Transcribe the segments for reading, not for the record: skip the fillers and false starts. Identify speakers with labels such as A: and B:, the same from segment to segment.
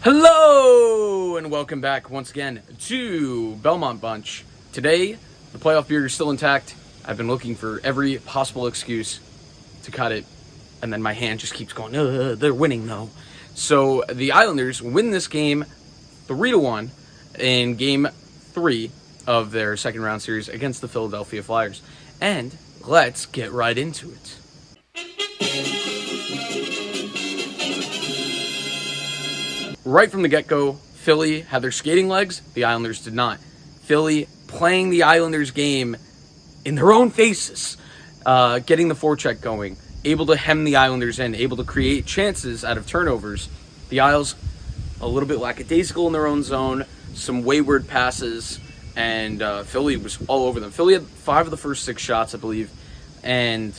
A: Hello, and welcome back once again to Belmont Bunch. Today, the playoff beard is still intact. I've been looking for every possible excuse to cut it, and then my hand just keeps going, they're winning though. So the Islanders win this game 3-1 in game 3 of their second round series against the Philadelphia Flyers. And let's get right into it. Right from the get-go, Philly had their skating legs, the Islanders did not. Philly playing the Islanders game in their own faces, getting the forecheck going, able to hem the Islanders in, able to create chances out of turnovers. The Isles, a little bit lackadaisical in their own zone, some wayward passes, and Philly was all over them. Philly had 5 of the first 6 shots, I believe, and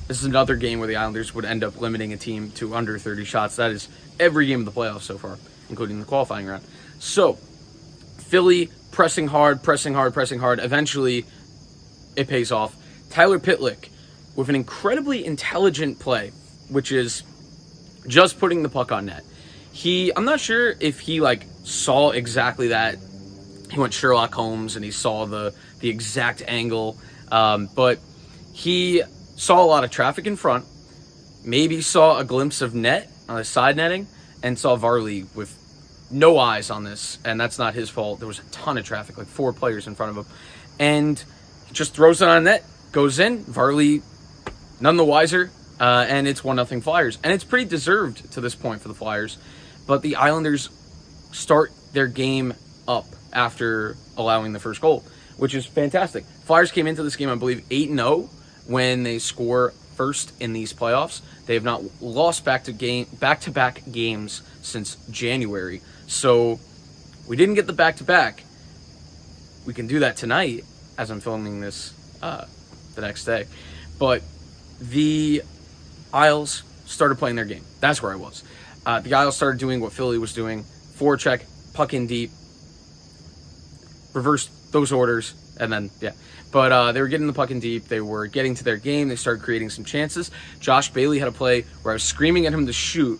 A: this is another game where the Islanders would end up limiting a team to under 30 shots. That is every game of the playoffs so far, including the qualifying round. So, Philly pressing hard. Eventually, it pays off. Tyler Pitlick with an incredibly intelligent play, which is just putting the puck on net. I'm not sure if he saw exactly that. He went Sherlock Holmes and he saw the exact angle, but he saw a lot of traffic in front, maybe saw a glimpse of net on the side netting, and saw Varley with no eyes on this, and that's not his fault. There was a ton of traffic, 4 players in front of him, and he just throws it on net, goes in, Varley none the wiser, and it's 1-0 Flyers. And it's pretty deserved to this point for the Flyers, but the Islanders start their game up after allowing the first goal, which is fantastic. Flyers came into this game, I believe, 8-0 when they score first in these playoffs. They have not lost back-to-back games since January. So we didn't get the back-to-back. We can do that tonight as I'm filming this the next day. But the Isles started playing their game. That's where I was. The Isles started doing what Philly was doing. Forecheck, puck in deep, reversed those orders, and then, yeah. But they were getting the puck in deep. They were getting to their game. They started creating some chances. Josh Bailey had a play where I was screaming at him to shoot.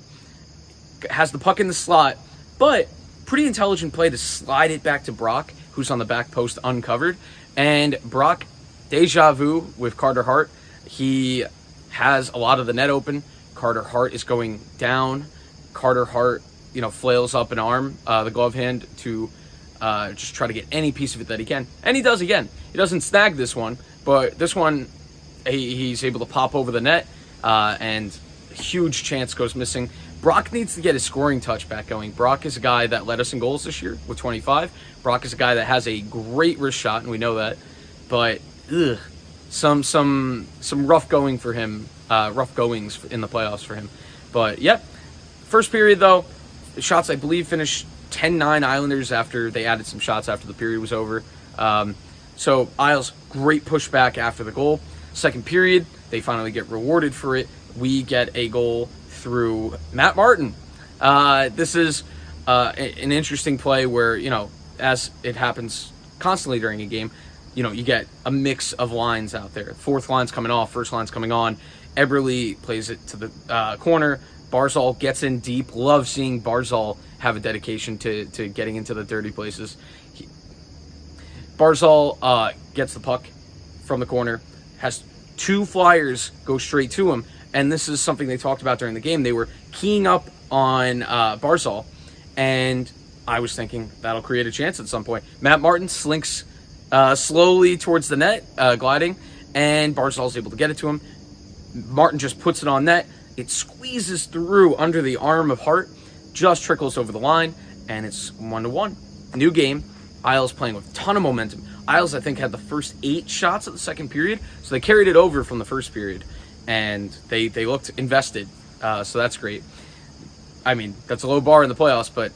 A: Has the puck in the slot, but pretty intelligent play to slide it back to Brock, who's on the back post uncovered. And Brock, deja vu with Carter Hart. He has a lot of the net open. Carter Hart is going down. Carter Hart, flails up an arm, the glove hand, to just try to get any piece of it that he can. And he does again. He doesn't snag this one, but this one, he's able to pop over the net, and a huge chance goes missing. Brock needs to get his scoring touch back going. Brock is a guy that led us in goals this year with 25. Brock is a guy that has a great wrist shot, and we know that. But some rough going for him, rough goings in the playoffs for him. But yep, first period though, the shots I believe finished 10-9 Islanders after they added some shots after the period was over. So Isles, great pushback after the goal. Second period, they finally get rewarded for it. We get a goal through Matt Martin. This is an interesting play where, as it happens constantly during a game, you get a mix of lines out there. Fourth line's coming off, first line's coming on. Eberle plays it to the corner. Barzal gets in deep. Love seeing Barzal have a dedication to getting into the dirty places. Barzal gets the puck from the corner, has 2 Flyers go straight to him, and this is something they talked about during the game. They were keying up on Barzal, and I was thinking that'll create a chance at some point. Matt Martin slinks slowly towards the net, gliding, and Barzal's able to get it to him. Martin just puts it on net. It squeezes through under the arm of Hart, just trickles over the line, and it's 1-1. New game. Isles playing with a ton of momentum. Isles, I think, had the first 8 shots of the second period, so they carried it over from the first period, and they looked invested, so that's great. I mean, that's a low bar in the playoffs, but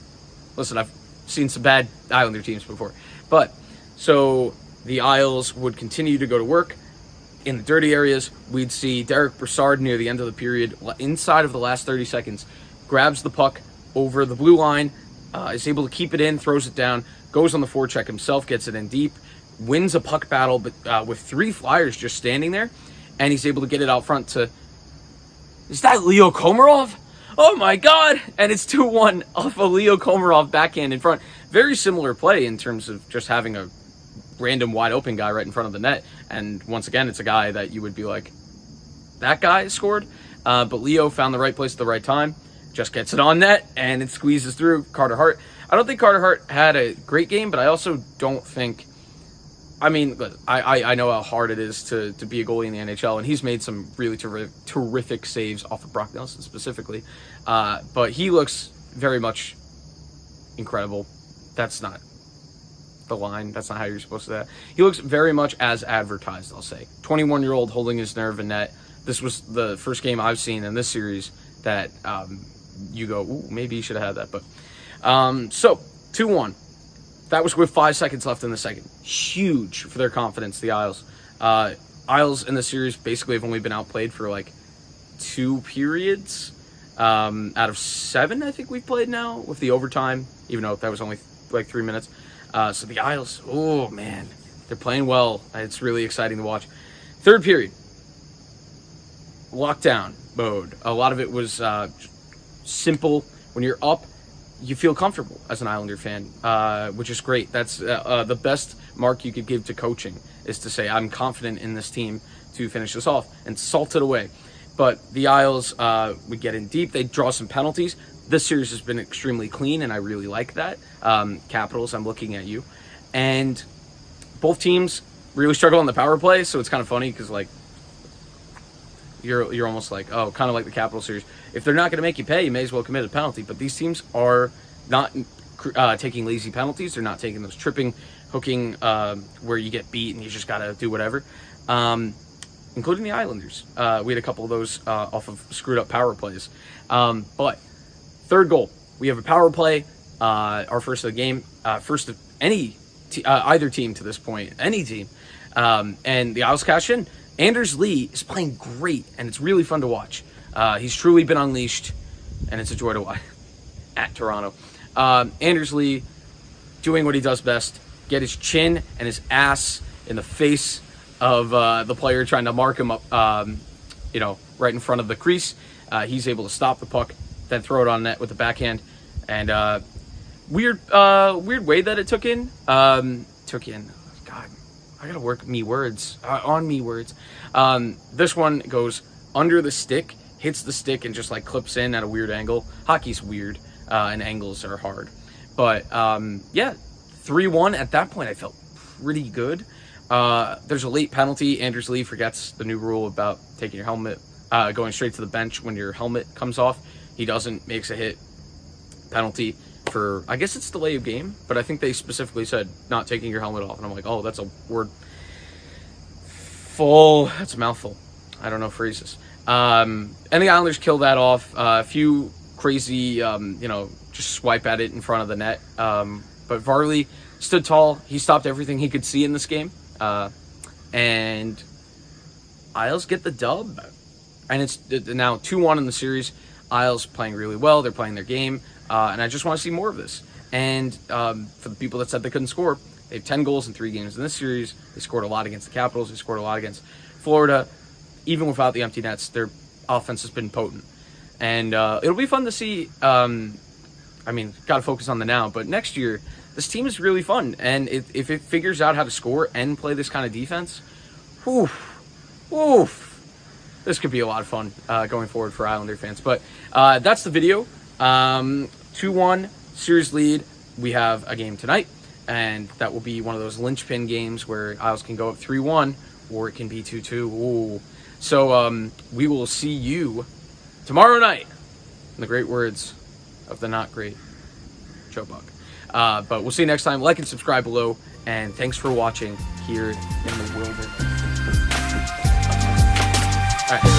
A: listen, I've seen some bad Islander teams before. But, so the Isles would continue to go to work. In the dirty areas, we'd see Derek Brassard near the end of the period, inside of the last 30 seconds, grabs the puck over the blue line, is able to keep it in, throws it down, goes on the forecheck himself, gets it in deep, wins a puck battle, but with 3 Flyers just standing there, and he's able to get it out front to... Is that Leo Komarov? oh my God. And it's 2-1 off a Leo Komarov backhand in front. Very similar play in terms of just having a random wide open guy right in front of the net. And once again, it's a guy that you would be like, that guy scored. But Leo found the right place at the right time, just gets it on net, and it squeezes through. Carter Hart. I don't think Carter Hart had a great game, but I also don't think... I mean, I know how hard it is to be a goalie in the NHL, and he's made some really terrific saves off of Brock Nelson specifically. But he looks very much incredible. That's not the line. That's not how you're supposed to do that. He looks very much as advertised, I'll say. 21-year-old holding his nerve in net. This was the first game I've seen in this series that you go, ooh, maybe you should have had that. But so 2-1. That was with 5 seconds left in the second. Huge for their confidence, the Isles. Isles in the series basically have only been outplayed for like 2 periods out of 7, I think we've played now with the overtime, even though that was only like 3 minutes. So the Isles, oh man, they're playing well. It's really exciting to watch. Third period. Lockdown mode. A lot of it was simple. When you're up, you feel comfortable as an Islander fan, which is great. That's the best mark you could give to coaching, is to say, I'm confident in this team to finish this off, and salt it away. But the Isles would get in deep. They draw some penalties. This series has been extremely clean, and I really like that. Capitals, I'm looking at you. And both teams really struggle on the power play, so it's kind of funny because, like, you're almost like, oh, kind of like the Capital series. If they're not going to make you pay, you may as well commit a penalty. But these teams are not taking lazy penalties. They're not taking those tripping, hooking, where you get beat and you just got to do whatever, including the Islanders. We had a couple of those off of screwed up power plays. But third goal, we have a power play, our first of the game, first of any either team to this point, any team. And the Isles cash in. Anders Lee is playing great, and it's really fun to watch. He's truly been unleashed, and it's a joy to watch at Toronto. Anders Lee doing what he does best, get his chin and his ass in the face of the player trying to mark him up, right in front of the crease. He's able to stop the puck, then throw it on net with the backhand. And weird way that it took in. God, I gotta work me words on me words. This one goes under the stick, hits the stick, and just like clips in at a weird angle. Hockey's weird, and angles are hard. But 3-1 at that point, I felt pretty good. There's a late penalty. Anders Lee forgets the new rule about taking your helmet, going straight to the bench when your helmet comes off. He doesn't, makes a hit. Penalty for, I guess it's delay of game, but I think they specifically said not taking your helmet off. And I'm like, oh, that's a word. That's a mouthful. I don't know phrases. And the Islanders kill that off. A few crazy, just swipe at it in front of the net. But Varley stood tall. He stopped everything he could see in this game. And Isles get the dub. And it's now 2-1 in the series. Isles playing really well. They're playing their game. And I just want to see more of this. And for the people that said they couldn't score, they have 10 goals in 3 games in this series. They scored a lot against the Capitals. They scored a lot against Florida. Even without the empty nets, their offense has been potent. And it'll be fun to see. Got to focus on the now. But next year, this team is really fun. And if it figures out how to score and play this kind of defense, this could be a lot of fun going forward for Islander fans. But that's the video. 2-1 series lead. We have a game tonight, and that will be one of those linchpin games where Isles can go up 3-1, or it can be 2-2. Ooh. So we will see you tomorrow night, in the great words of the not great Joe Buck. But we'll see you next time. Like and subscribe below, and thanks for watching here in the wilderness. All right.